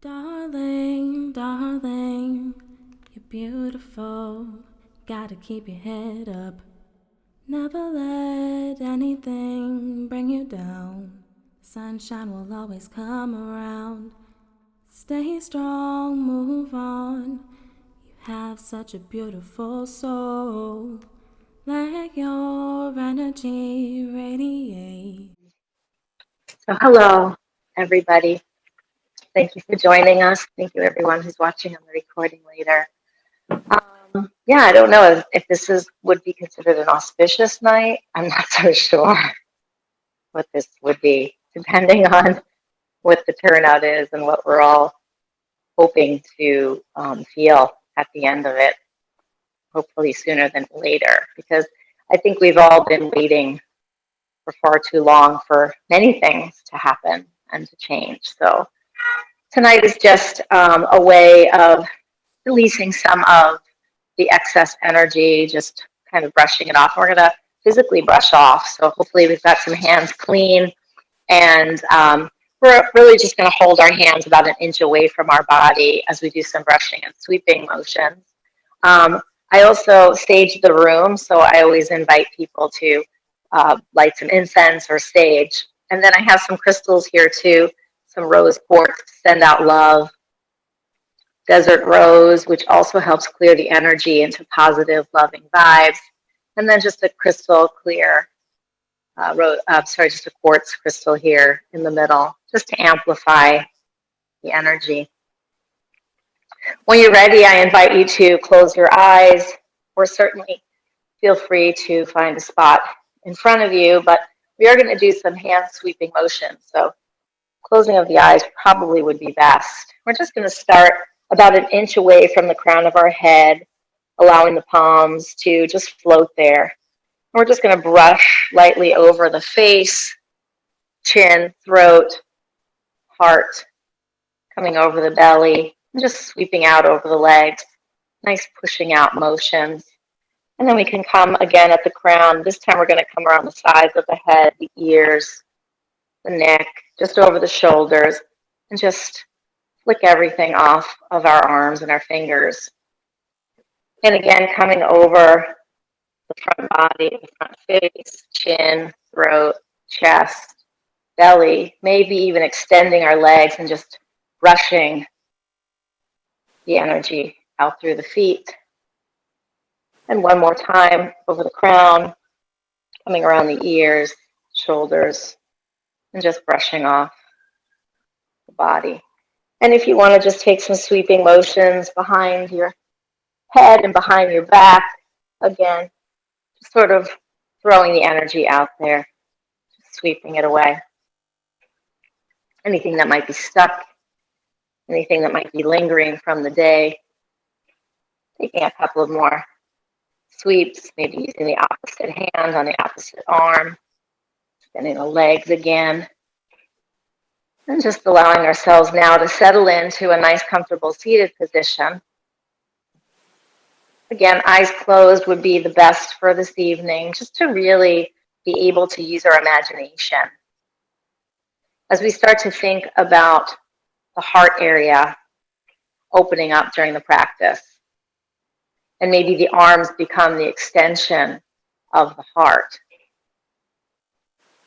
Darling, darling, you're beautiful. Gotta keep your head up. Never let anything bring you down. Sunshine will always come around. Stay strong, move on. You have such a beautiful soul. Let your energy radiate. So hello, everybody. Thank you for joining us. Thank you, everyone who's watching on the recording later. Yeah, I don't know if this would be considered an auspicious night. I'm not so sure what this would be, depending on what the turnout is and what we're all hoping to feel at the end of it, hopefully sooner than later, because I think we've all been waiting for far too long for many things to happen and to change. So tonight is just a way of releasing some of the excess energy, just kind of brushing it off. We're going to physically brush off. So hopefully we've got some hands clean. And we're really just going to hold our hands about an inch away from our body as we do some brushing and sweeping motions. I also sage the room, so I always invite people to light some incense or sage. And then I have some crystals here too, some rose quartz to send out love, desert rose, which also helps clear the energy into positive, loving vibes. And then just a crystal clear, just a quartz crystal here in the middle, just to amplify the energy. When you're ready, I invite you to close your eyes, or certainly feel free to find a spot in front of you, but we are going to do some hand sweeping motions. So closing of the eyes probably would be best. We're just going to start about an inch away from the crown of our head, allowing the palms to just float there. We're just going to brush lightly over the face, chin, throat, heart, coming over the belly, and just sweeping out over the legs. Nice pushing out motions. And then we can come again at the crown. This time we're going to come around the sides of the head, the ears, the neck, just over the shoulders, and just flick everything off of our arms and our fingers. And again, coming over the front body, the front face, chin, throat, chest, belly, maybe even extending our legs and just brushing the energy out through the feet. And one more time over the crown, coming around the ears, shoulders, and just brushing off the body. And if you want to just take some sweeping motions behind your head and behind your back, again, just sort of throwing the energy out there, just sweeping it away. Anything that might be stuck, anything that might be lingering from the day, taking a couple of more sweeps, maybe using the opposite hand on the opposite arm, spinning the legs again. And just allowing ourselves now to settle into a nice, comfortable seated position. Again, eyes closed would be the best for this evening, just to really be able to use our imagination. As we start to think about the heart area opening up during the practice, and maybe the arms become the extension of the heart.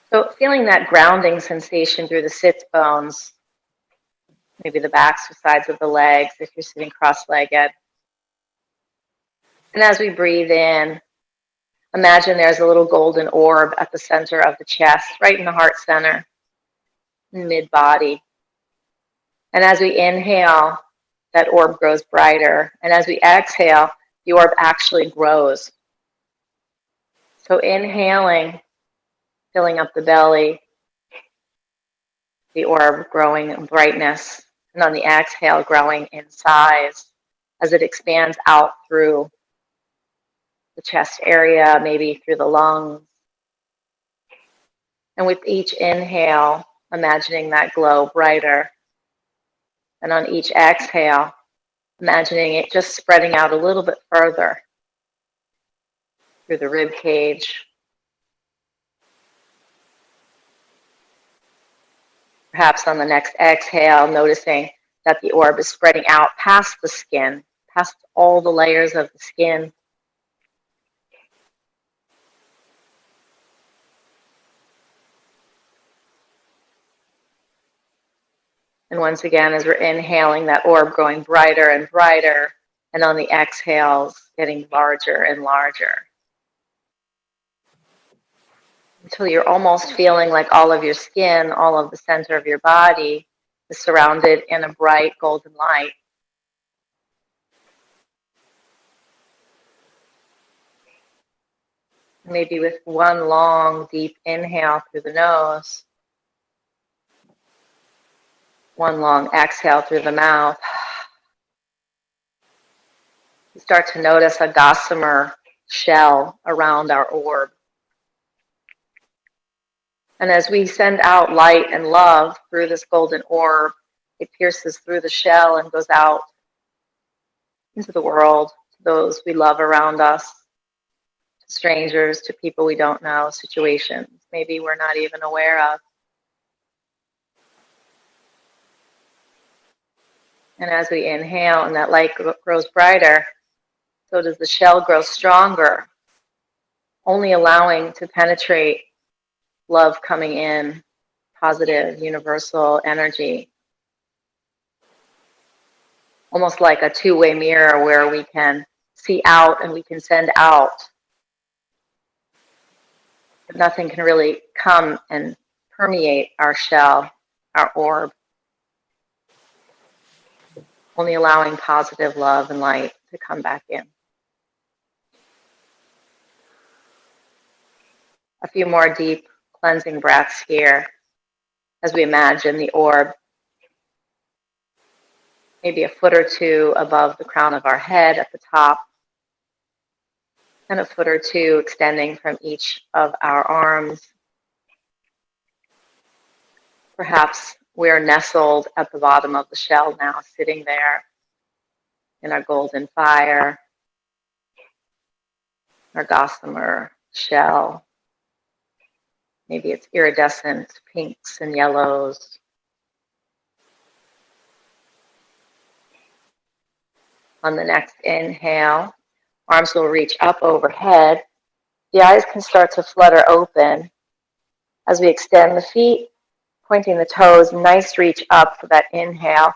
So feeling that grounding sensation through the sit bones, maybe the backs or sides of the legs if you're sitting cross-legged. And as we breathe in, imagine there's a little golden orb at the center of the chest, right in the heart center, mid-body. And as we inhale, that orb grows brighter. And as we exhale, the orb actually grows. So inhaling, filling up the belly, the orb growing in brightness, and on the exhale, growing in size as it expands out through the chest area, maybe through the lungs. And with each inhale, imagining that glow brighter. And on each exhale, imagining it just spreading out a little bit further through the rib cage. Perhaps on the next exhale, noticing that the orb is spreading out past the skin, past all the layers of the skin. And once again, as we're inhaling, that orb growing brighter and brighter, and on the exhales, getting larger and larger, until you're almost feeling like all of your skin, all of the center of your body is surrounded in a bright golden light. Maybe with one long, deep inhale through the nose, one long exhale through the mouth, you start to notice a gossamer shell around our orb. And as we send out light and love through this golden orb, it pierces through the shell and goes out into the world, to those we love around us, to strangers, to people we don't know, situations maybe we're not even aware of. And as we inhale and that light grows brighter, so does the shell grow stronger, only allowing to penetrate love coming in, positive, universal energy. Almost like a two-way mirror where we can see out and we can send out. But nothing can really come and permeate our shell, our orb. Only allowing positive love and light to come back in. A few more deep cleansing breaths here as we imagine the orb maybe a foot or two above the crown of our head at the top, and a foot or two extending from each of our arms. Perhaps we're nestled at the bottom of the shell now, sitting there in our golden fire, our gossamer shell. Maybe it's iridescent pinks and yellows. On the next inhale, arms will reach up overhead. The eyes can start to flutter open as we extend the feet, pointing the toes, nice reach up for that inhale.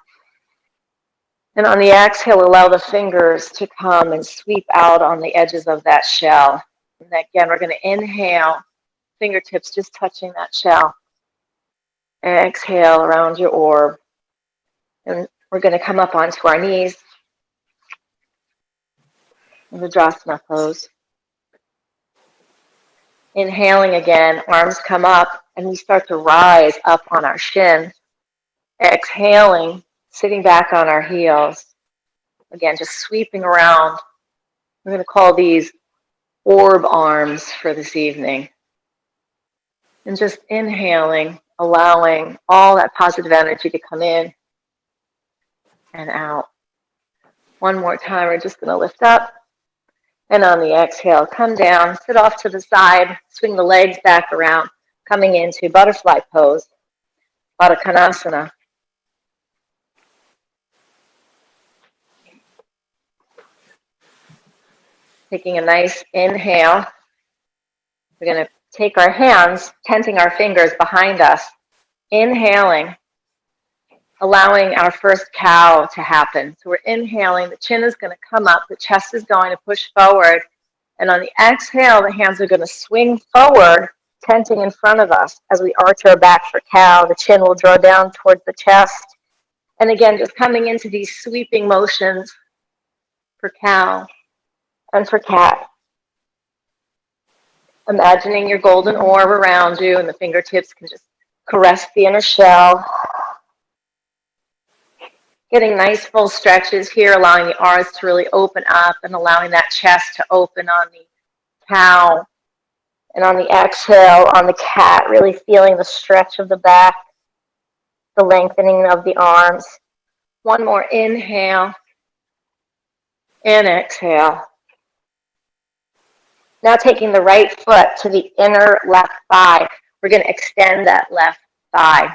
And on the exhale, allow the fingers to come and sweep out on the edges of that shell. And again, we're going to inhale, fingertips just touching that shell. Exhale around your orb. And we're going to come up onto our knees in the Vajrasana pose. Inhaling again, arms come up, and we start to rise up on our shins. Exhaling, sitting back on our heels. Again, just sweeping around. We're going to call these orb arms for this evening. And just inhaling, allowing all that positive energy to come in and out. One more time, we're just going to lift up. And on the exhale, come down, sit off to the side, swing the legs back around, coming into butterfly pose, Baddha Konasana. Taking a nice inhale, we're going to take our hands, tenting our fingers behind us, inhaling, allowing our first cow to happen. So we're inhaling, the chin is going to come up, the chest is going to push forward, and on the exhale, the hands are going to swing forward, tenting in front of us. As we arch our back for cow, the chin will draw down towards the chest. And again, just coming into these sweeping motions for cow and for cat. Imagining your golden orb around you, and the fingertips can just caress the inner shell. Getting nice full stretches here, allowing the arms to really open up and allowing that chest to open on the cow. And on the exhale, on the cat, really feeling the stretch of the back, the lengthening of the arms. One more inhale and exhale. Now taking the right foot to the inner left thigh, we're going to extend that left thigh.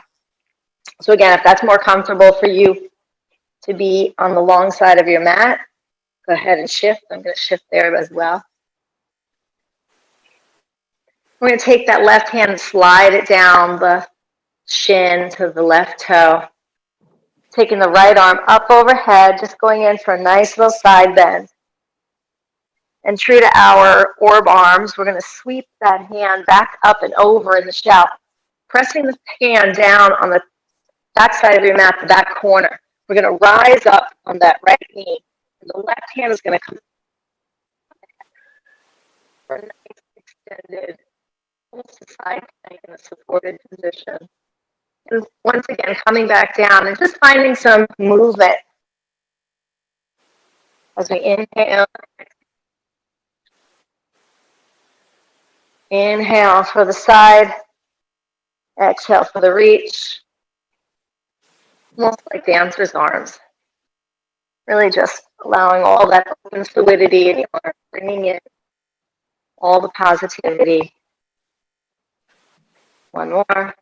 So again, if that's more comfortable for you, to be on the long side of your mat, go ahead and shift. I'm going to shift there as well. We're going to take that left hand and slide it down the shin to the left toe. Taking the right arm up overhead, just going in for a nice little side bend. And true to our orb arms, we're going to sweep that hand back up and over in the shell, pressing the hand down on the back side of your mat, the back corner. We're going to rise up on that right knee. And the left hand is going to come for a nice extended side plank in a supported position. And once again, coming back down and just finding some movement as we inhale. Inhale for the side. Exhale for the reach. Almost like dancer's arms. Really just allowing all that open fluidity in your arm, bringing in all the positivity. One more.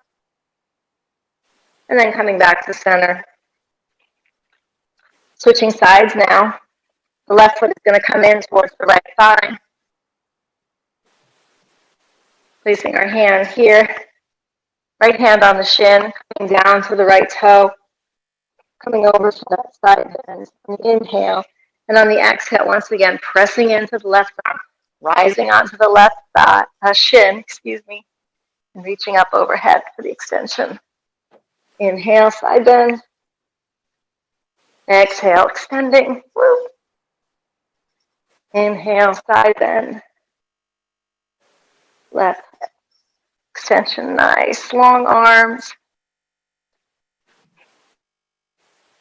And then coming back to center. Switching sides now. The left foot is going to come in towards the right thigh. Placing our hand here. Right hand on the shin, coming down to the right toe. Coming over to that side bend. Inhale. And on the exhale, once again, pressing into the left arm. Rising onto the left thigh, shin, and reaching up overhead for the extension. Inhale, side bend. Exhale, extending. Woo. Inhale, side bend. Left extension, nice. Long arms.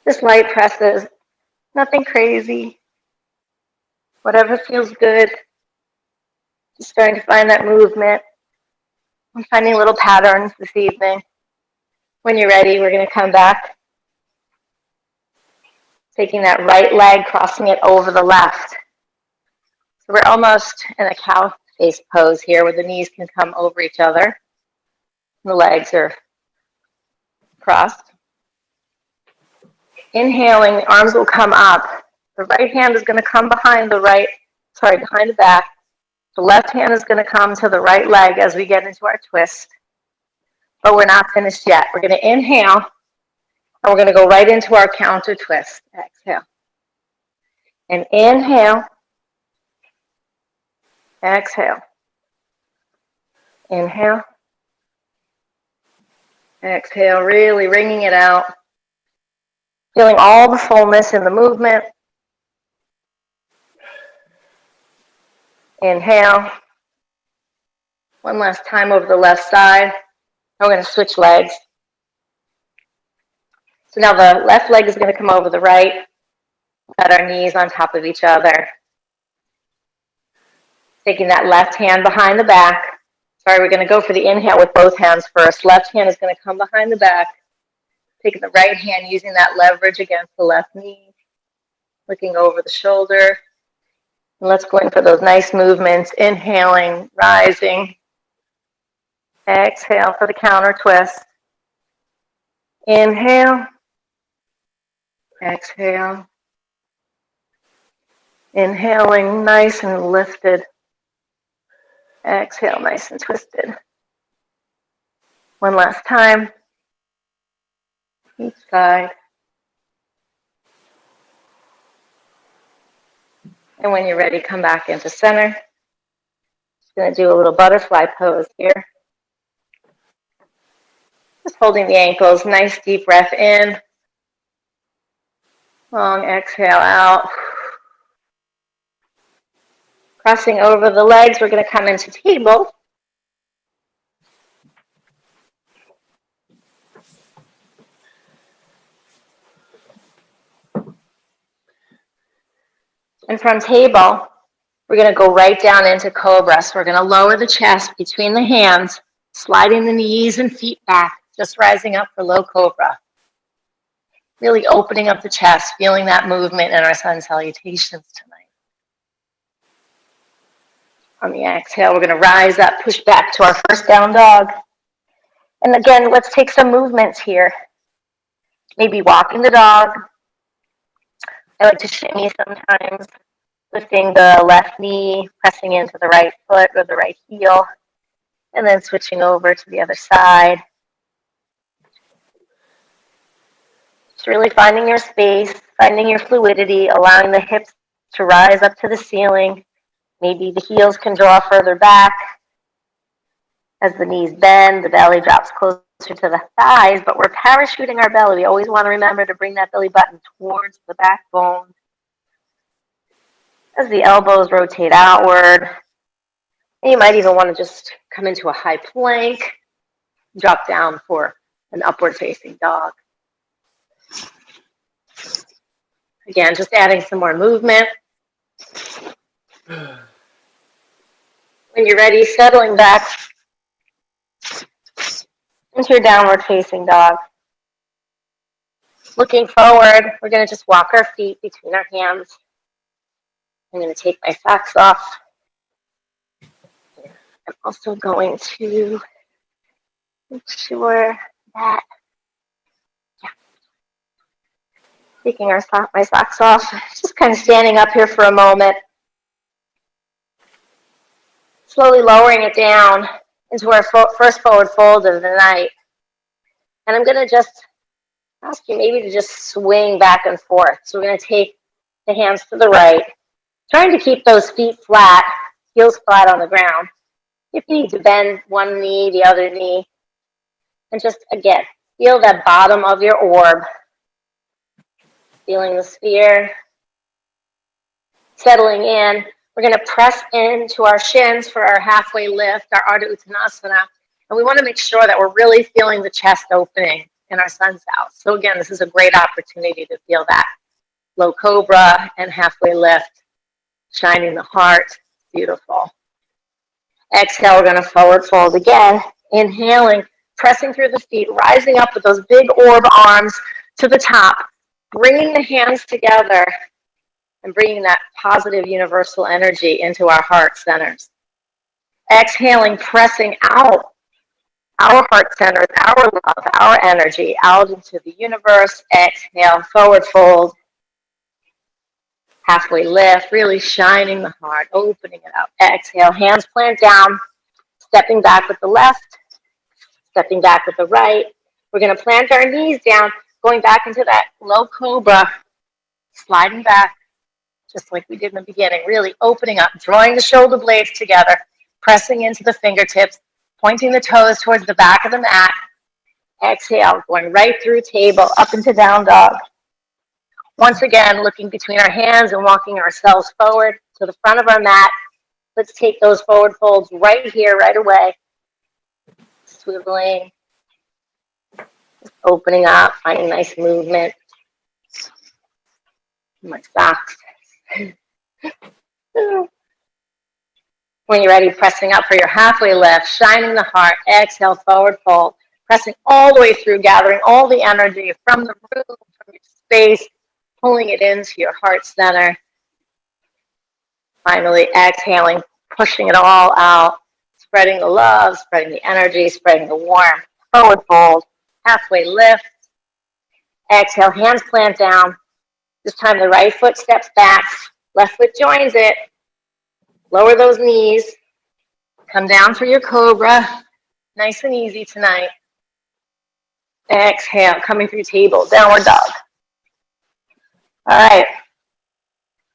Just light presses. Nothing crazy. Whatever feels good. Just starting to find that movement. I'm finding little patterns this evening. When you're ready, we're going to come back. Taking that right leg, crossing it over the left. So we're almost in a cow face pose here where the knees can come over each other. The legs are crossed. Inhaling, the arms will come up. The right hand is going to come behind the back. The left hand is going to come to the right leg as we get into our twist. But we're not finished yet. We're going to inhale, and we're going to go right into our counter twist. Exhale. And inhale. Exhale. Inhale. Exhale, really wringing it out. Feeling all the fullness in the movement. Inhale. One last time over the left side. We're going to switch legs. So now the left leg is going to come over the right. Got our knees on top of each other. Taking that left hand behind the back. Sorry, we're going to go for the inhale with both hands first. Left hand is going to come behind the back. Taking the right hand, using that leverage against the left knee. Looking over the shoulder. And let's go in for those nice movements. Inhaling, rising. Exhale for the counter twist. Inhale. Exhale. Inhaling, nice and lifted. Exhale, nice and twisted. One last time. Each side. And when you're ready, come back into center. Just going to do a little butterfly pose here. Just holding the ankles, nice deep breath in. Long exhale out. Crossing over the legs, we're going to come into table. And from table, we're going to go right down into cobra. So we're going to lower the chest between the hands, sliding the knees and feet back, just rising up for low cobra. Really opening up the chest, feeling that movement in our sun salutations tonight. On the exhale, we're going to rise up, push back to our first down dog. And again, let's take some movements here. Maybe walking the dog, I like to shimmy sometimes, lifting the left knee, pressing into the right foot or the right heel, and then switching over to the other side. Just really finding your space, finding your fluidity, allowing the hips to rise up to the ceiling. Maybe the heels can draw further back. As the knees bend, the belly drops closer to the thighs, but we're parachuting our belly. We always want to remember to bring that belly button towards the backbone. As the elbows rotate outward, and you might even want to just come into a high plank, drop down for an upward facing dog. Again, just adding some more movement. When you're ready, settling back into your downward facing dog. Looking forward, we're going to just walk our feet between our hands. I'm going to take my socks off. I'm also going to make sure that, taking my socks off, just kind of standing up here for a moment. Slowly lowering it down into our first forward fold of the night. And I'm going to just ask you maybe to just swing back and forth. So we're going to take the hands to the right, trying to keep those feet flat, heels flat on the ground. If you need to bend one knee, the other knee, and just, again, feel that bottom of your orb, feeling the sphere, settling in. We're going to press into our shins for our halfway lift, our Ardha Uttanasana, and we want to make sure that we're really feeling the chest opening in our sun's house. So again, this is a great opportunity to feel that low cobra and halfway lift, shining the heart. Beautiful. Exhale, we're going to forward fold again. Inhaling, pressing through the feet, rising up with those big orb arms to the top, bringing the hands together and bringing that positive universal energy into our heart centers. Exhaling, pressing out our heart centers, our love, our energy out into the universe. Exhale, forward fold. Halfway lift, really shining the heart, opening it up. Exhale, hands plant down, stepping back with the left, stepping back with the right. We're going to plant our knees down, going back into that low cobra, sliding back, just like we did in the beginning, really opening up, drawing the shoulder blades together, pressing into the fingertips, pointing the toes towards the back of the mat. Exhale, going right through table, up into down dog. Once again, looking between our hands and walking ourselves forward to the front of our mat. Let's take those forward folds right here, right away. Swiveling, opening up, finding nice movement. My socks. When you're ready, pressing up for your halfway lift, shining the heart. Exhale, forward fold. Pressing all the way through, gathering all the energy from the room, from your space, pulling it into your heart center. Finally, exhaling, pushing it all out, spreading the love, spreading the energy, spreading the warmth. Forward fold, halfway lift. Exhale, hands plant down. This time the right foot steps back, left foot joins it. Lower those knees. Come down for your cobra. Nice and easy tonight. Exhale, coming through table, downward dog. All right.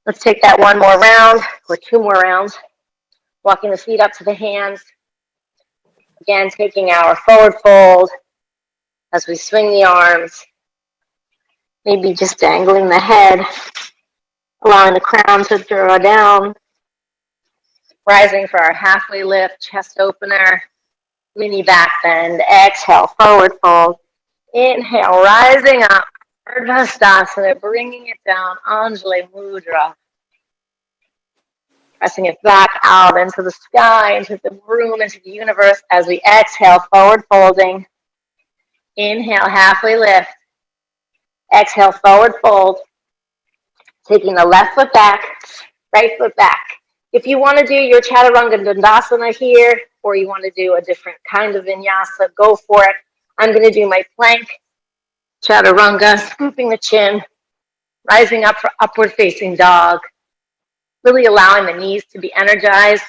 Let's take that one more round, or two more rounds. Walking the feet up to the hands. Again, taking our forward fold as we swing the arms. Maybe just dangling the head, allowing the crown to draw down. Rising for our halfway lift, chest opener, mini back bend. Exhale, forward fold. Inhale, rising up. Urdhva, bringing it down. Anjali Mudra. Pressing it back out into the sky, into the room, into the universe as we exhale, forward folding. Inhale, halfway lift. Exhale, forward fold. Taking the left foot back, right foot back. If you want to do your Chaturanga Dandasana here, or you want to do a different kind of vinyasa, go for it. I'm going to do my plank Chaturanga, scooping the chin, Rising up for upward facing dog. Really allowing the knees to be energized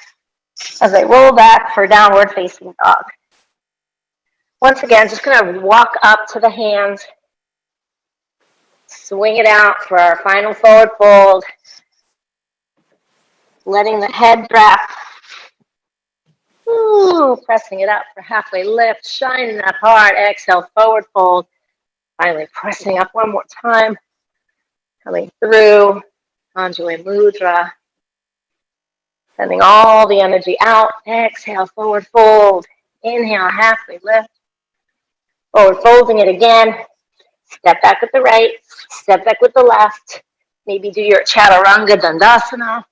as I roll back for downward facing dog. Once again, just going to walk up to the hands. Swing it out for our final forward fold. Letting the head drop. Ooh, pressing it up for halfway lift. Shining that hard. Exhale, forward fold. Finally pressing up one more time. Coming through. Anjali Mudra. Sending all the energy out. Exhale, forward fold. Inhale, halfway lift. Forward folding it again. Step back with the right. Step back with the left. Maybe do your Chaturanga Dandasana.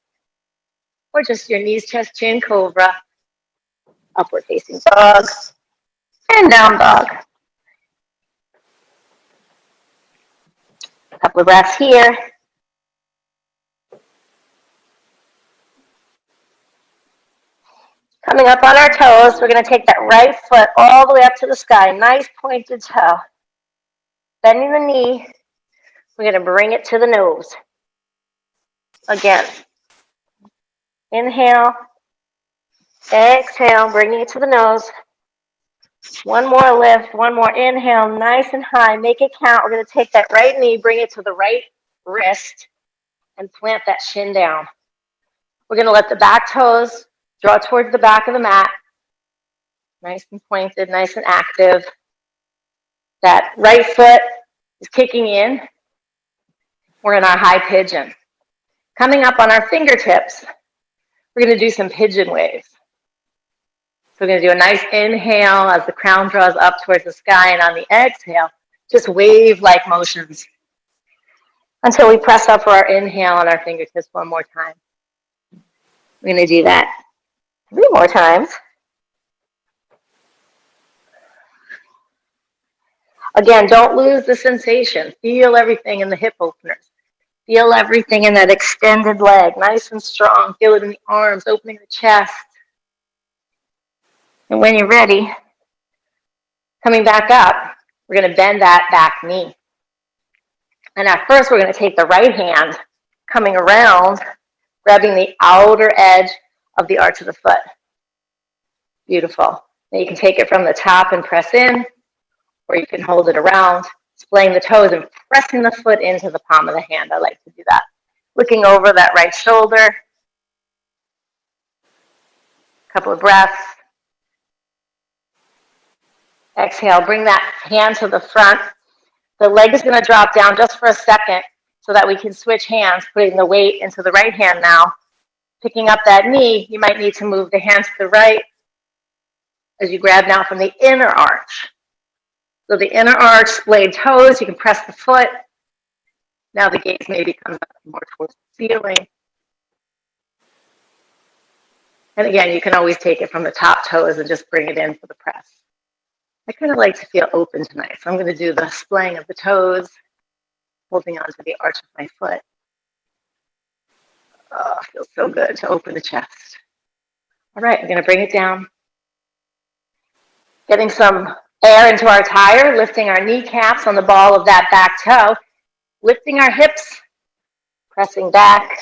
Or just your knees, chest, chin, cobra. Upward facing dog. And down dog. A couple of breaths here. Coming up on our toes, we're going to take that right foot all the way up to the sky. Nice pointed toe. Bending the knee. We're going to bring it to the nose. Again. Inhale. Exhale, bringing it to the nose. One more lift, one more inhale, nice and high. Make it count. We're going to take that right knee, bring it to the right wrist, and plant that shin down. We're going to let the back toes draw towards the back of the mat. Nice and pointed, nice and active. That right foot is kicking in. We're in our high pigeon. Coming up on our fingertips, we're going to do some pigeon waves. So we're going to do a nice inhale as the crown draws up towards the sky, and on the exhale, just wave-like motions until we press up for our inhale on our fingertips one more time. We're going to do that 3 more times. Again, don't lose the sensation. Feel everything in the hip openers. Feel everything in that extended leg, nice and strong. Feel it in the arms, opening the chest. And when you're ready, coming back up, we're going to bend that back knee. And at first, we're going to take the right hand, coming around, grabbing the outer edge of the arch of the foot. Beautiful. Now you can take it from the top and press in, or you can hold it around, splaying the toes and pressing the foot into the palm of the hand. I like to do that. Looking over that right shoulder. Couple of breaths. Exhale, bring that hand to the front. The leg is going to drop down just for a second so that we can switch hands, putting the weight into the right hand now. Picking up that knee, you might need to move the hand to the right as you grab now from the inner arch. So the inner arch, splayed toes, you can press the foot. Now the gaze maybe comes up more towards the ceiling. And again, you can always take it from the top toes and just bring it in for the press. I kind of like to feel open tonight, so I'm going to do the splaying of the toes, holding onto the arch of my foot. Oh, it feels so good to open the chest. All right, I'm going to bring it down. Getting some air into our tire, lifting our kneecaps on the ball of that back toe, lifting our hips, pressing back,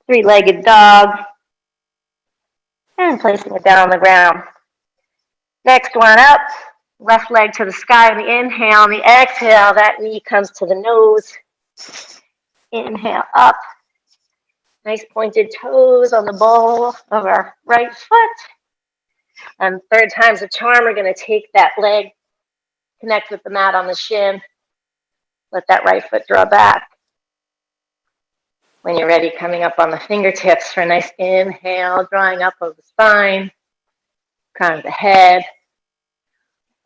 3-legged dog, and placing it down on the ground. Next one up, left leg to the sky on the inhale. On the exhale, that knee comes to the nose. Inhale up. Nice pointed toes on the ball of our right foot. And third time's a charm. We're going to take that leg, connect with the mat on the shin. Let that right foot draw back. When you're ready, coming up on the fingertips for a nice inhale, drawing up of the spine. Crown of the head,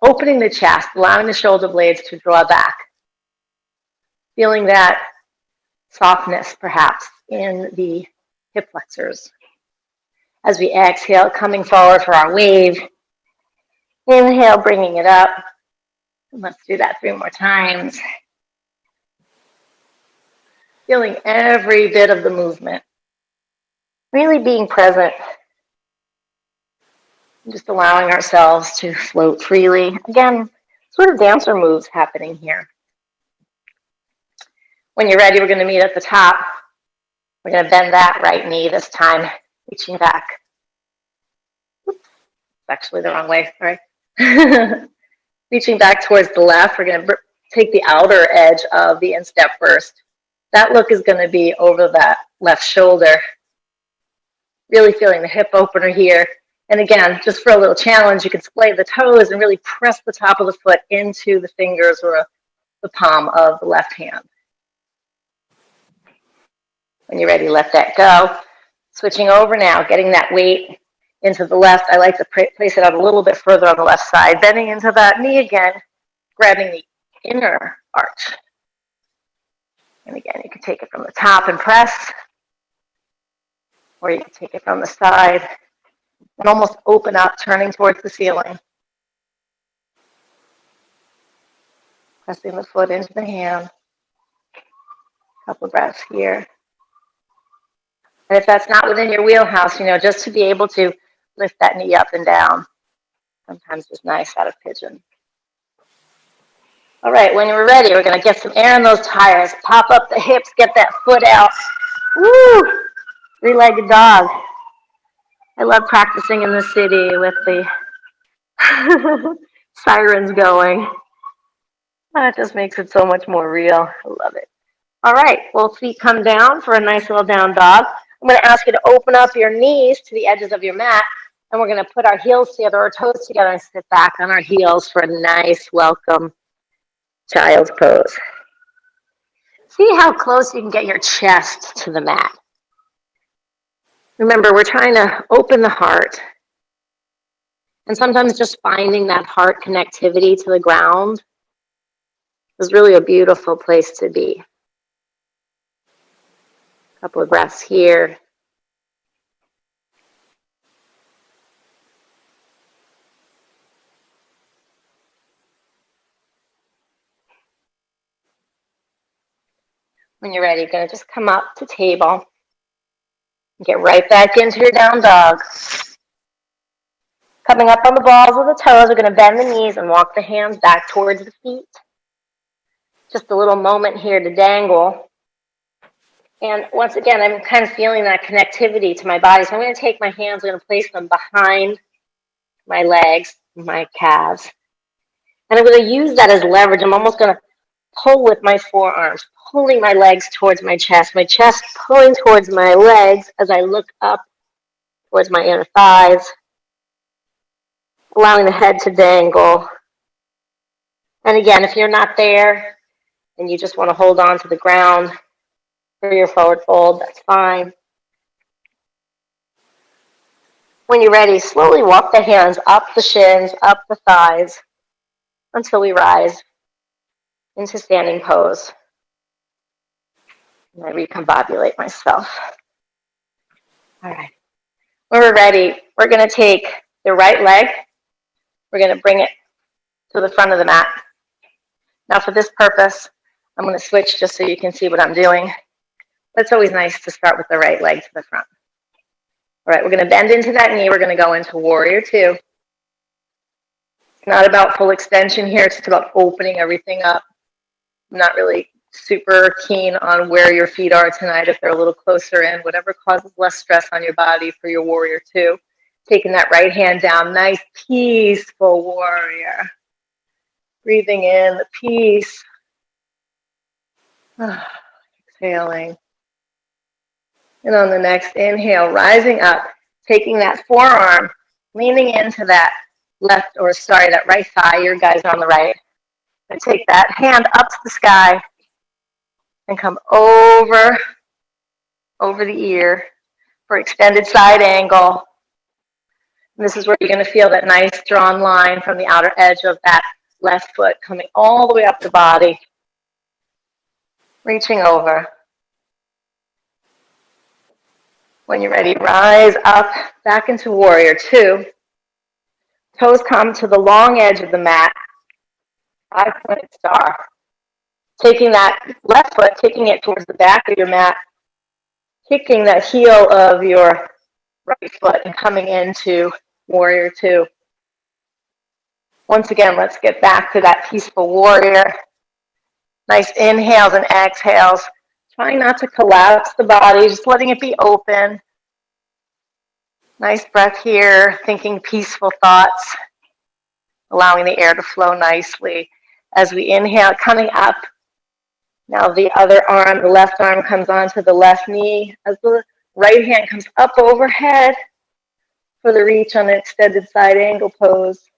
opening the chest, allowing the shoulder blades to draw back. Feeling that softness, perhaps, in the hip flexors. As we exhale, coming forward for our wave. Inhale, bringing it up. And let's do that 3 more times. Feeling every bit of the movement. Really being present. Just allowing ourselves to float freely. Again, sort of dancer moves happening here. When you're ready, we're going to meet at the top. We're going to bend that right knee this time, reaching back. Oops, actually the wrong way, sorry. Reaching back towards the left, we're going to take the outer edge of the instep first. That look is going to be over that left shoulder. Really feeling the hip opener here. And again, just for a little challenge, you can splay the toes and really press the top of the foot into the fingers or the palm of the left hand. When you're ready, let that go. Switching over now, getting that weight into the left. I like to place it out a little bit further on the left side. Bending into that knee again, grabbing the inner arch. And again, you can take it from the top and press, or you can take it from the side and almost open up, turning towards the ceiling. Pressing the foot into the hand. A couple breaths here. And if that's not within your wheelhouse, just to be able to lift that knee up and down. Sometimes it's nice out of pigeon. All right, when you're ready, we're going to get some air in those tires. Pop up the hips, get that foot out. Woo! Three-legged dog. I love practicing in the city with the sirens going. That just makes it so much more real. I love it. All right, well, feet come down for a nice little down dog. I'm going to ask you to open up your knees to the edges of your mat, and we're going to put our heels together, our toes together, and sit back on our heels for a nice welcome child's pose. See how close you can get your chest to the mat. Remember, we're trying to open the heart. And sometimes just finding that heart connectivity to the ground is really a beautiful place to be. A couple of breaths here. When you're ready, you're going to just come up to table. Get right back into your down dog. Coming up on the balls of the toes, we're going to bend the knees and walk the hands back towards the feet. Just a little moment here to dangle. And once again, I'm kind of feeling that connectivity to my body. So I'm going to take my hands, I'm going to place them behind my legs, my calves. And I'm going to use that as leverage. I'm almost going to pull with my forearms, pulling my legs towards my chest pulling towards my legs as I look up towards my inner thighs, allowing the head to dangle. And again, if you're not there and you just want to hold on to the ground for your forward fold, that's fine. When you're ready, slowly walk the hands up the shins, up the thighs, until we rise into standing pose. And I recombobulate myself. All right. When we're ready, we're going to take the right leg. We're going to bring it to the front of the mat. Now for this purpose, I'm going to switch just so you can see what I'm doing. But it's always nice to start with the right leg to the front. All right, we're going to bend into that knee. We're going to go into warrior two. It's not about full extension here. It's just about opening everything up. I'm not really super keen on where your feet are tonight, if they're a little closer in, whatever causes less stress on your body for your warrior two. Taking that right hand down, nice peaceful warrior. Breathing in the peace. Exhaling. And on the next inhale, rising up, taking that forearm, leaning into that that right thigh, your guys are on the right. And take that hand up to the sky and come over the ear for extended side angle. And this is where you're going to feel that nice drawn line from the outer edge of that left foot coming all the way up the body. Reaching over. When you're ready, rise up back into warrior two. Toes come to the long edge of the mat. 5-pointed star. Taking that left foot, kicking it towards the back of your mat. Kicking that heel of your right foot and coming into warrior two. Once again, let's get back to that peaceful warrior. Nice inhales and exhales. Trying not to collapse the body, just letting it be open. Nice breath here, thinking peaceful thoughts, allowing the air to flow nicely. As we inhale, coming up. Now the other arm, the left arm comes onto the left knee as the right hand comes up overhead for the reach on an extended side angle pose.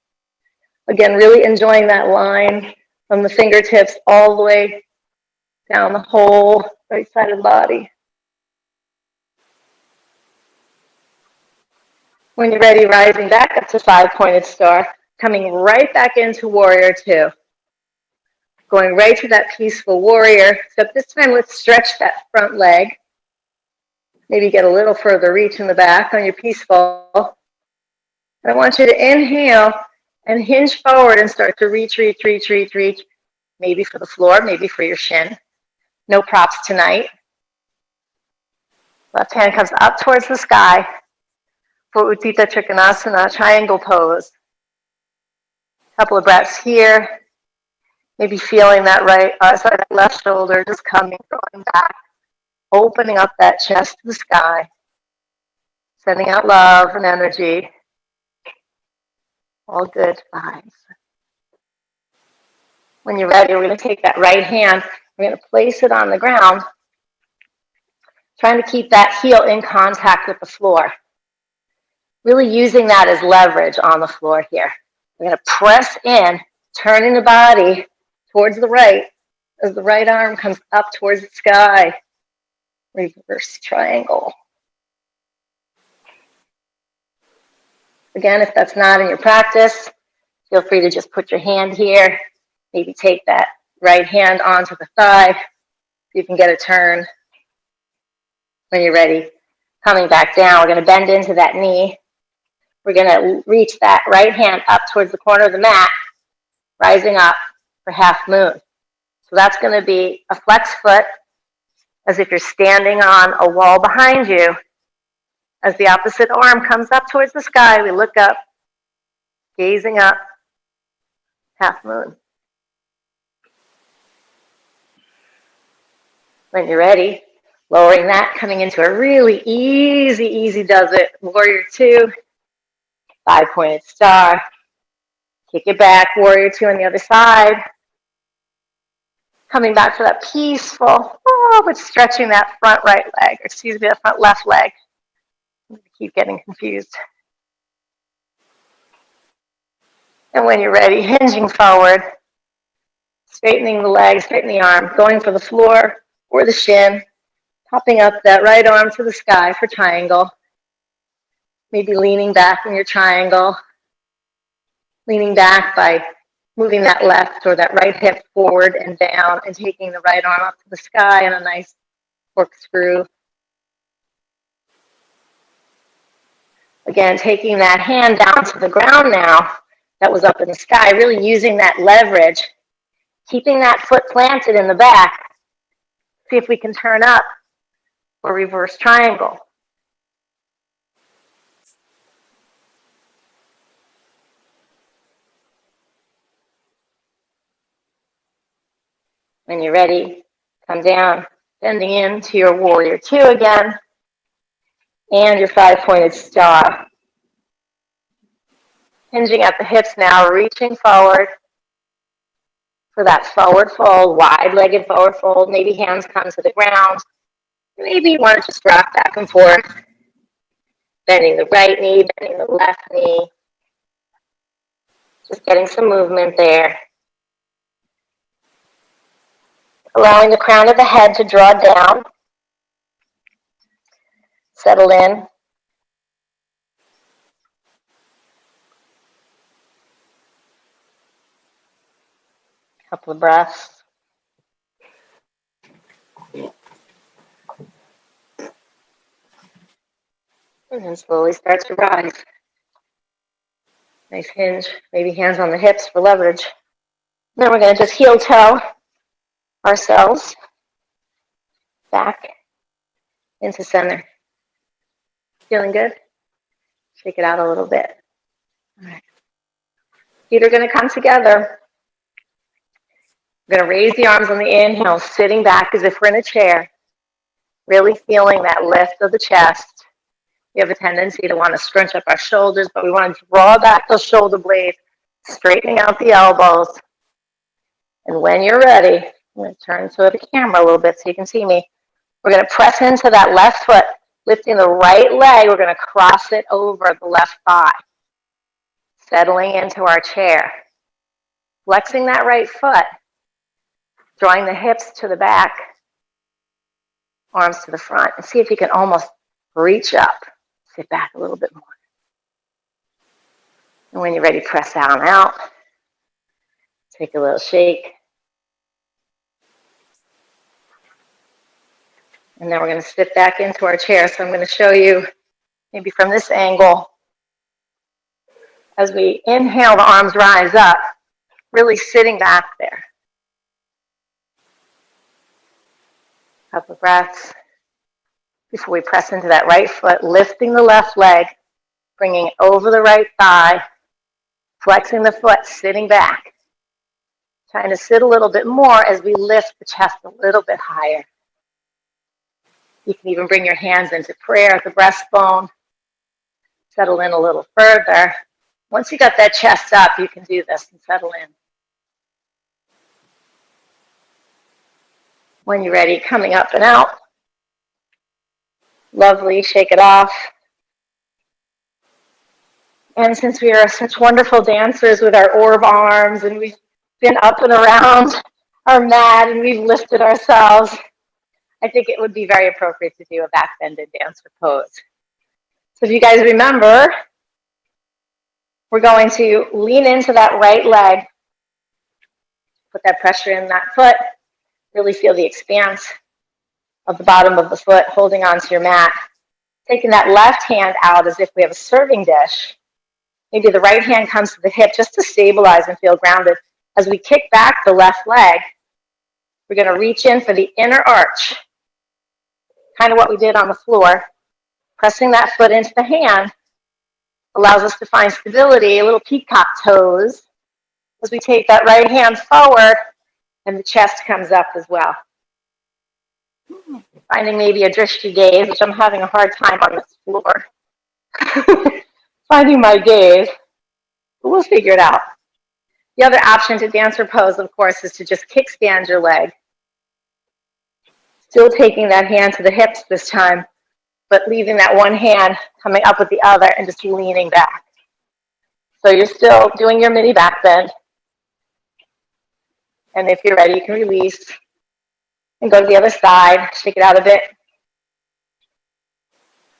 Again, really enjoying that line from the fingertips all the way down the whole right side of the body. When you're ready, rising back up to five-pointed star, coming right back into warrior two. Going right to that peaceful warrior. So this time, let's stretch that front leg. Maybe get a little further reach in the back on your peaceful. And I want you to inhale and hinge forward and start to reach. Maybe for the floor, maybe for your shin. No props tonight. Left hand comes up towards the sky for Utthita Trikonasana, triangle pose. Couple of breaths here. Maybe feeling that that left shoulder just coming, going back. Opening up that chest to the sky. Sending out love and energy. All good vibes. When you're ready, we're going to take that right hand. We're going to place it on the ground. Trying to keep that heel in contact with the floor. Really using that as leverage on the floor here. We're going to press in, turning the body towards the right as the right arm comes up towards the sky. Reverse triangle. Again, if that's not in your practice, feel free to just put your hand here. Maybe take that right hand onto the thigh. You can get a turn. When you're ready, coming back down, we're going to bend into that knee. We're going to reach that right hand up towards the corner of the mat, rising up for half moon. So that's going to be a flex foot, as if you're standing on a wall behind you. As the opposite arm comes up towards the sky, we look up, gazing up, half moon. When you're ready, lowering that, coming into a really easy does it. Warrior two, five-pointed star. Kick it back, warrior two on the other side. Coming back for that peaceful, but stretching that front right leg, that front left leg. I keep getting confused. And when you're ready, hinging forward, straightening the leg, straightening the arm, going for the floor or the shin, popping up that right arm to the sky for triangle. Maybe leaning back in your triangle, leaning back by moving that left or that right hip forward and down and taking the right arm up to the sky in a nice corkscrew. Again, taking that hand down to the ground now that was up in the sky, really using that leverage, keeping that foot planted in the back. See if we can turn up or reverse triangle. When you're ready, come down, bending into your warrior two again, and your five-pointed star. Hinging at the hips now, reaching forward for that forward fold, wide-legged forward fold. Maybe hands come to the ground. Maybe you want to just rock back and forth, bending the right knee, bending the left knee. Just getting some movement there. Allowing the crown of the head to draw down. Settle in. Couple of breaths. And then slowly start to rise. Nice hinge, maybe hands on the hips for leverage. Then we're going to just heel toe ourselves back into center. Feeling good? Shake it out a little bit. All right. Feet are going to come together. We're going to raise the arms on the inhale, sitting back as if we're in a chair, really feeling that lift of the chest. We have a tendency to want to scrunch up our shoulders, but we want to draw back those shoulder blades, straightening out the elbows. And when you're ready, I'm going to turn to the camera a little bit so you can see me. We're going to press into that left foot, lifting the right leg. We're going to cross it over the left thigh, settling into our chair. Flexing that right foot, drawing the hips to the back, arms to the front, and see if you can almost reach up. Sit back a little bit more. And when you're ready, press out and out. Take a little shake. And then we're going to sit back into our chair. So I'm going to show you maybe from this angle. As we inhale, the arms rise up, really sitting back there. Couple of breaths before we press into that right foot, lifting the left leg, bringing it over the right thigh, flexing the foot, sitting back. Trying to sit a little bit more as we lift the chest a little bit higher. You can even bring your hands into prayer at the breastbone. Settle in a little further. Once you got that chest up, you can do this and settle in. When you're ready, coming up and out. Lovely, shake it off. And since we are such wonderful dancers with our orb arms and we've been up and around our mat and we've lifted ourselves, I think it would be very appropriate to do a back bended dancer pose. So if you guys remember, we're going to lean into that right leg, put that pressure in that foot, really feel the expanse of the bottom of the foot, holding onto your mat. Taking that left hand out as if we have a serving dish. Maybe the right hand comes to the hip just to stabilize and feel grounded. As we kick back the left leg, we're going to reach in for the inner arch, kind of what we did on the floor. Pressing that foot into the hand allows us to find stability, a little peacock toes, as we take that right hand forward and the chest comes up as well. Finding maybe a drishti gaze, which I'm having a hard time on this floor. Finding my gaze, but we'll figure it out. The other option to dancer pose, of course, is to just kickstand your leg. Still taking that hand to the hips this time, but leaving that one hand coming up with the other and just leaning back. So you're still doing your mini back bend. And if you're ready, you can release and go to the other side, shake it out a bit.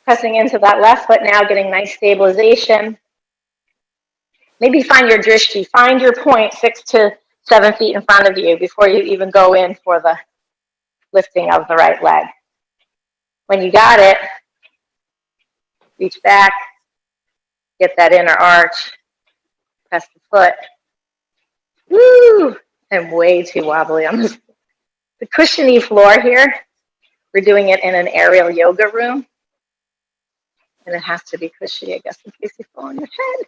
Pressing into that left foot now, getting nice stabilization. Maybe find your drishti, find your point 6 to 7 feet in front of you before you even go in for the lifting of the right leg. When you got it, reach back, get that inner arch, press the foot. Woo! I'm way too wobbly on this. The cushiony floor here, we're doing it in an aerial yoga room. And it has to be cushy, I guess, in case you fall on your head,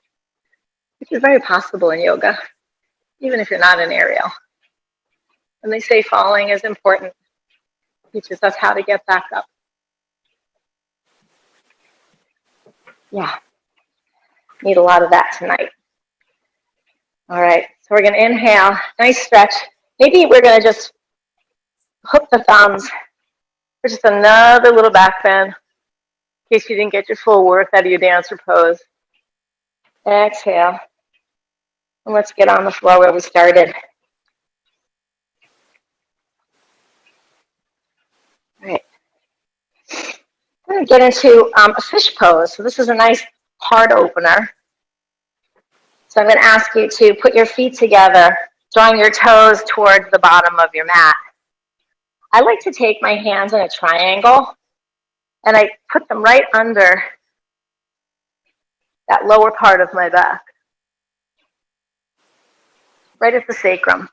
which is very possible in yoga, even if you're not an aerial. And they say falling is important. It teaches us how to get back up. Yeah, need a lot of that tonight. All right, so we're going to inhale, nice stretch. Maybe we're going to just hook the thumbs for just another little back bend in case you didn't get your full worth out of your dancer pose. Exhale. And let's get on the floor where we started. All right. I'm going to get into a fish pose. So this is a nice heart opener. So I'm going to ask you to put your feet together, drawing your toes towards the bottom of your mat. I like to take my hands in a triangle, and I put them right under that lower part of my back, right at the sacrum.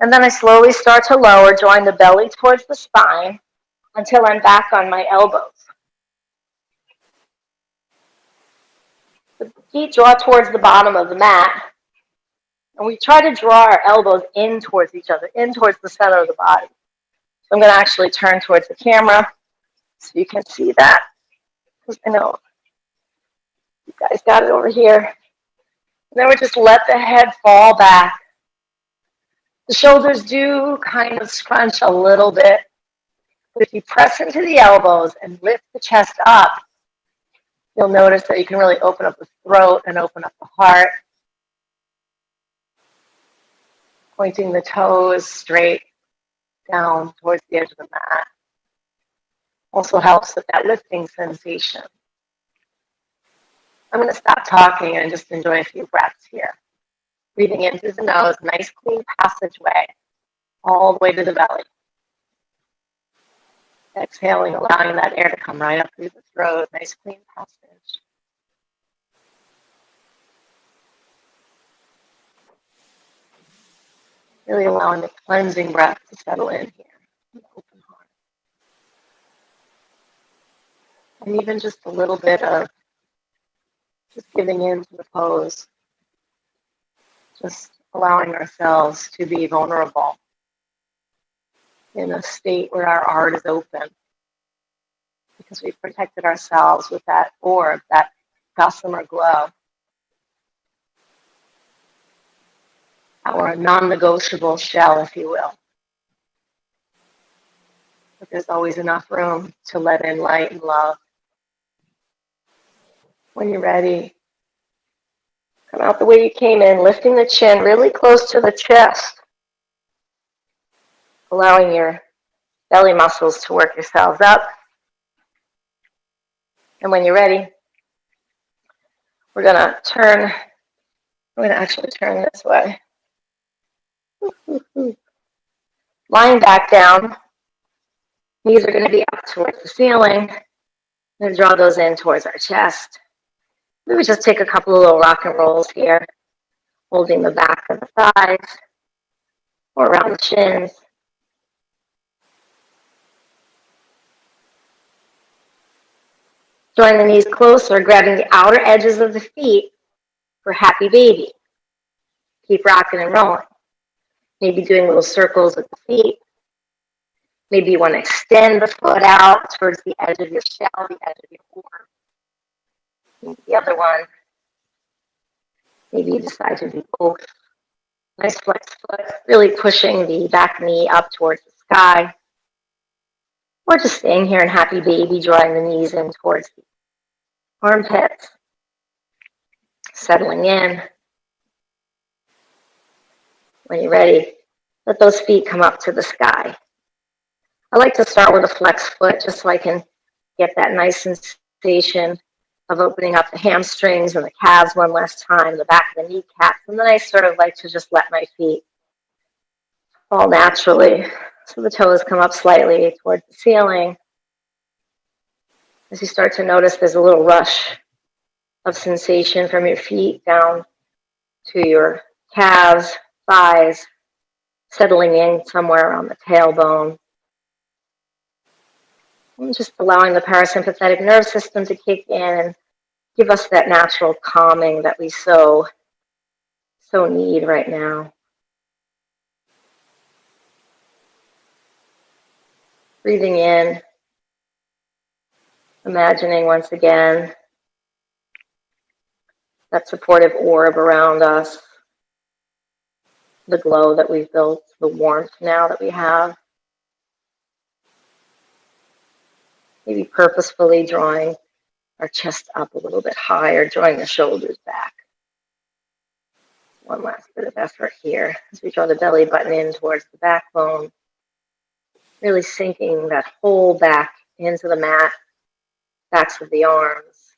And then I slowly start to lower, drawing the belly towards the spine until I'm back on my elbows. The feet draw towards the bottom of the mat. And we try to draw our elbows in towards each other, in towards the center of the body. So I'm going to actually turn towards the camera so you can see that. Because I know you guys got it over here. And then we just let the head fall back. The shoulders do kind of scrunch a little bit. But if you press into the elbows and lift the chest up, you'll notice that you can really open up the throat and open up the heart. Pointing the toes straight down towards the edge of the mat. Also helps with that lifting sensation. I'm going to stop talking and just enjoy a few breaths here. Breathing in through the nose, nice clean passageway, all the way to the belly. Exhaling, allowing that air to come right up through the throat, nice clean passage. Really allowing the cleansing breath to settle in here. Open heart. And even just a little bit of just giving in to the pose. Just allowing ourselves to be vulnerable in a state where our heart is open. Because we've protected ourselves with that orb, that gossamer glow. Our non-negotiable shell, if you will. But there's always enough room to let in light and love. When you're ready, come out the way you came in, lifting the chin really close to the chest. Allowing your belly muscles to work yourselves up. And when you're ready, we're going to actually turn this way. Lying back down, knees are going to be up towards the ceiling. I'm going to draw those in towards our chest. Maybe just take a couple of little rock and rolls here, holding the back of the thighs or around the shins. Drawing the knees closer, grabbing the outer edges of the feet for happy baby. Keep rocking and rolling. Maybe doing little circles with the feet. Maybe you want to extend the foot out towards the edge of your shell, the edge of your orb. Maybe the other one. Maybe you decide to do both. Nice flex foot, really pushing the back knee up towards the sky. Or just staying here in happy baby, drawing the knees in towards the armpits. Settling in. When you're ready, let those feet come up to the sky. I like to start with a flex foot just so I can get that nice sensation of opening up the hamstrings and the calves one last time, the back of the kneecaps. And then I sort of like to just let my feet fall naturally. So the toes come up slightly towards the ceiling. As you start to notice, there's a little rush of sensation from your feet down to your calves, thighs, settling in somewhere around the tailbone. And just allowing the parasympathetic nerve system to kick in and give us that natural calming that we so need right now. Breathing in, imagining once again that supportive orb around us, the glow that we've built, the warmth now that we have. Maybe purposefully drawing our chest up a little bit higher, drawing the shoulders back. One last bit of effort here as we draw the belly button in towards the backbone, really sinking that whole back into the mat, backs of the arms.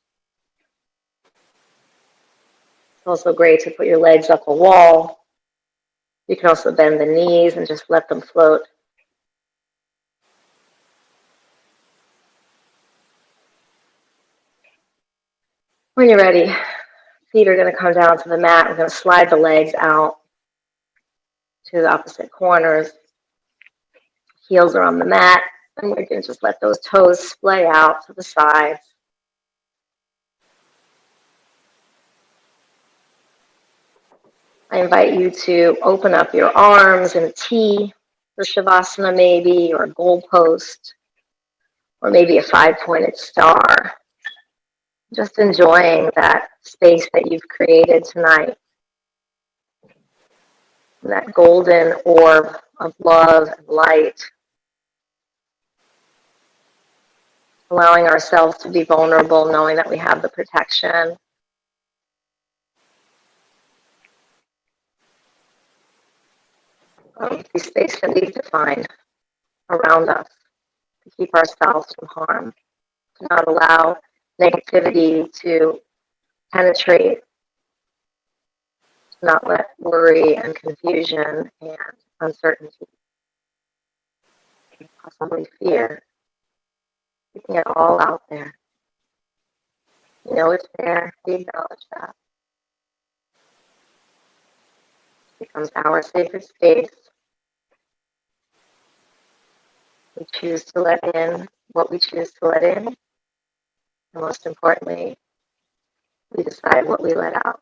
It's also great to put your legs up a wall. You can also bend the knees and just let them float. When you're ready, feet are going to come down to the mat. We're going to slide the legs out to the opposite corners. Heels are on the mat, and we're going to just let those toes splay out to the sides. I invite you to open up your arms in a T for Shavasana maybe, or a goalpost, or maybe a 5-pointed star. Just enjoying that space that you've created tonight, that golden orb of love and light, allowing ourselves to be vulnerable, knowing that we have the protection. The space that we've defined around us to keep ourselves from harm, to not allow negativity to penetrate, to not let worry and confusion and uncertainty, possibly fear, keeping it all out there. You know it's there, we acknowledge that. It becomes our sacred space. We choose to let in what we choose to let in, and most importantly, we decide what we let out.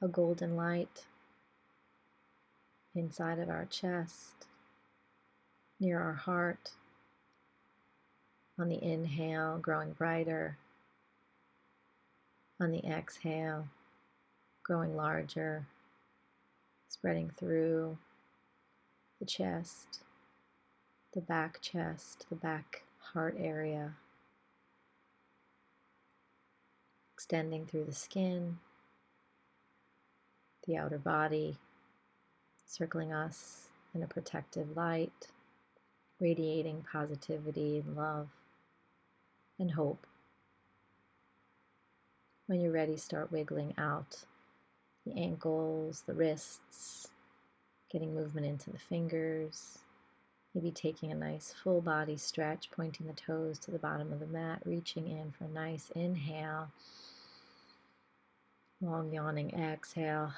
A golden light inside of our chest, near our heart. On the inhale, growing brighter. On the exhale, growing larger, spreading through the chest, the back chest, the back heart area, extending through the skin, the outer body, circling us in a protective light, radiating positivity, love, and hope. When you're ready, start wiggling out the ankles, the wrists, getting movement into the fingers, maybe taking a nice full body stretch, pointing the toes to the bottom of the mat, reaching in for a nice inhale, long yawning exhale,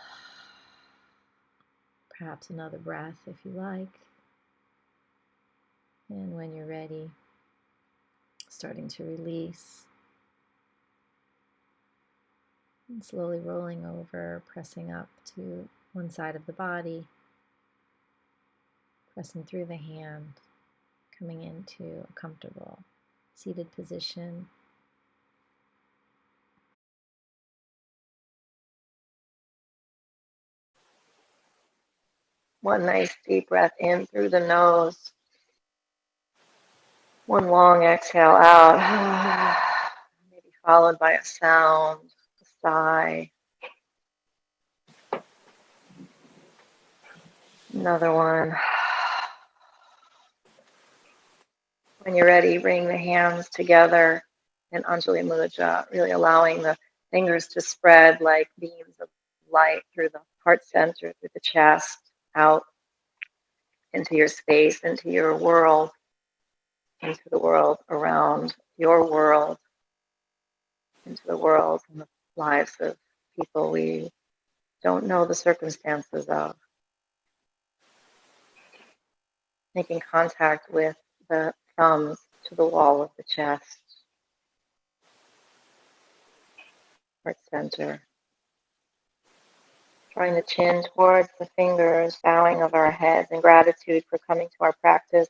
perhaps another breath if you like. And when you're ready, starting to release, And slowly rolling over, pressing up to one side of the body, pressing through the hand, coming into a comfortable seated position. One nice deep breath in through the nose. One long exhale out. Maybe followed by a sound, a sigh. Another one. When you're ready, bring the hands together in Anjali Mudra, really allowing the fingers to spread like beams of light through the heart center, through the chest, out into your space, into your world, into the world around your world, into the world and the lives of people we don't know the circumstances of. Making contact with the thumbs to the wall of the chest, heart center. Drawing the chin towards the fingers, bowing of our heads in gratitude for coming to our practice,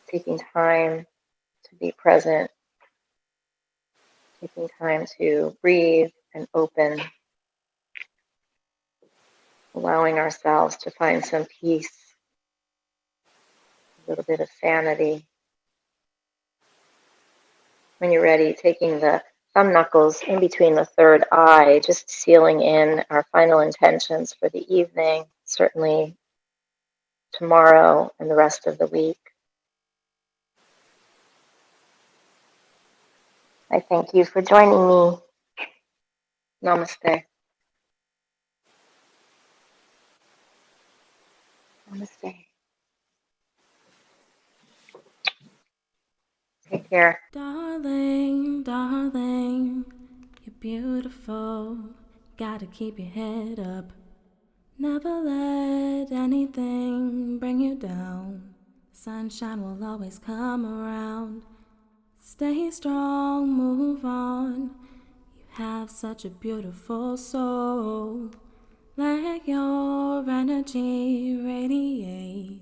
taking time to be present, taking time to breathe and open, allowing ourselves to find some peace, a little bit of sanity. When you're ready, taking the thumb knuckles in between the third eye, just sealing in our final intentions for the evening, certainly tomorrow and the rest of the week. I thank you for joining me. Namaste. Namaste. Take care. Darling, darling, you're beautiful. Gotta keep your head up. Never let anything bring you down. Sunshine will always come around. Stay strong, move on. You have such a beautiful soul. Let your energy radiate.